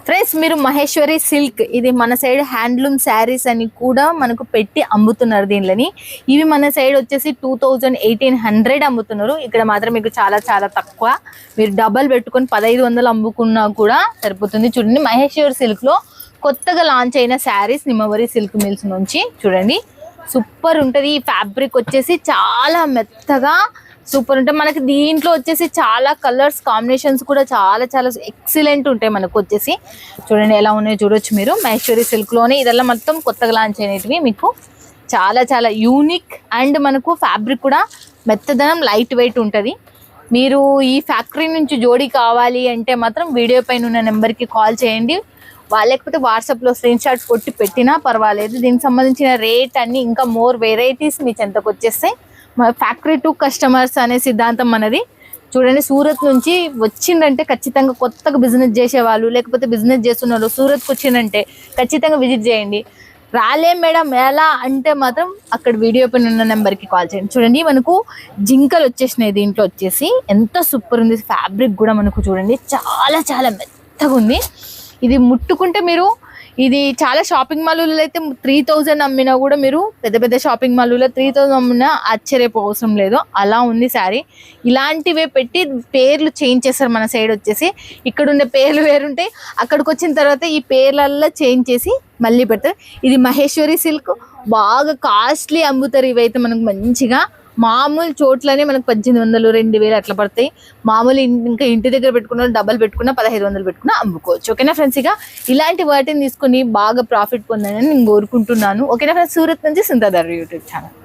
Friends మీరు Maheshwari silk ఇది మన సైడ్ హ్యాండ్లూమ్ శారీస్ అని కూడా మనకు పెట్టి అమ్ముతున్నారు. దీనిలోని ఇవి మన సైడ్ వచ్చేసి 1800 అమ్ముతున్నారు. ఇక్కడ మాత్రం మీకు చాలా చాలా తక్కువ. మీరు డబల్ పెట్టుకొని 1500 అమ్ముకున్నా కూడా సరిపోతుంది. చూడండి మహేశ్వరి సిల్క్ లో కొత్తగా లాంచ్ అయిన శారీస్ నిమ్మవరి సిల్క్ మిల్స్ నుంచి చూడండి. సూపర్ ఉంటుంది. ఈ ఫ్యాబ్రిక్ వచ్చేసి చాలా మెత్తగా సూపర్ ఉంటాయి. మనకి దీంట్లో వచ్చేసి చాలా కలర్స్ కాంబినేషన్స్ కూడా చాలా చాలా ఎక్సలెంట్ ఉంటాయి. మనకు వచ్చేసి చూడండి ఎలా ఉన్నాయో చూడొచ్చు మీరు. మహేశ్వరి సిల్క్ లోనే ఇదల్లా మొత్తం కొత్తగా లాంచ్ అయినవి మీకు చాలా చాలా యూనిక్. అండ్ మనకు ఫ్యాబ్రిక్ కూడా మెత్తదనం లైట్ వెయిట్ ఉంటుంది. మీరు ఈ ఫ్యాక్టరీ నుంచి జోడీ కావాలి అంటే మాత్రం వీడియో పైన ఉన్న నెంబర్కి కాల్ చేయండి. లేకపోతే వాట్సాప్లో స్క్రీన్ షాట్స్ కొట్టి పెట్టినా పర్వాలేదు. దీనికి సంబంధించిన రేట్ అన్ని ఇంకా మోర్ వెరైటీస్ మీ చెంతకు వచ్చేస్తాయి. ఫ్యాక్టరీ టు కస్టమర్స్ అనే సిద్ధాంతం మనది. చూడండి సూరత్ నుంచి వచ్చిందంటే ఖచ్చితంగా కొత్తగా బిజినెస్ చేసేవాళ్ళు లేకపోతే బిజినెస్ చేస్తున్నారు సూరత్కి వచ్చిందంటే ఖచ్చితంగా విజిట్ చేయండి. రాలేం మేడం ఎలా అంటే మాత్రం అక్కడ వీడియో పైన ఉన్న నెంబర్కి కాల్ చేయండి. చూడండి మనకు జింకలు వచ్చేసినాయి. దీంట్లో వచ్చేసి ఎంత సూపర్ ఉంది. ఫ్యాబ్రిక్ కూడా మనకు చూడండి చాలా చాలా మెత్తగా ఉంది. ఇది ముట్టుకుంటే మీరు ఇది చాలా షాపింగ్ మాల్లో అయితే 3000 అమ్మినా కూడా మీరు పెద్ద పెద్ద షాపింగ్ మాల్లో 3000 అమ్మినా ఆశ్చర్యపో అవసరం లేదు. అలా ఉంది శారీ. ఇలాంటివే పెట్టి పేర్లు చేంజ్ చేస్తారు. మన సైడ్ వచ్చేసి ఇక్కడ ఉండే పేర్లు వేరుంటాయి. అక్కడికి వచ్చిన తర్వాత ఈ పేర్లల్లో చేంజ్ చేసి మళ్ళీ పెడతారు. ఇది మహేశ్వరి సిల్క్ బాగా కాస్ట్లీ అమ్ముతారు. ఇవైతే మనకు మంచిగా మామూలు చోట్లనే మనకు 1800 2000 అట్లా పడతాయి. మామూలు ఇంకా ఇంటి దగ్గర పెట్టుకున్న డబల్ పెట్టుకున్న 1500 పెట్టుకున్నా అమ్ముకోవచ్చు. ఓకేనా ఫ్రెండ్స్, ఇక ఇలాంటి వాటిని తీసుకొని బాగా ప్రాఫిట్ పొందాలని నేను కోరుకుంటున్నాను. ఓకేనా ఫ్రెండ్స్, సూరత్ నుంచి సుందర్ యూట్యూబ్ ఛానల్.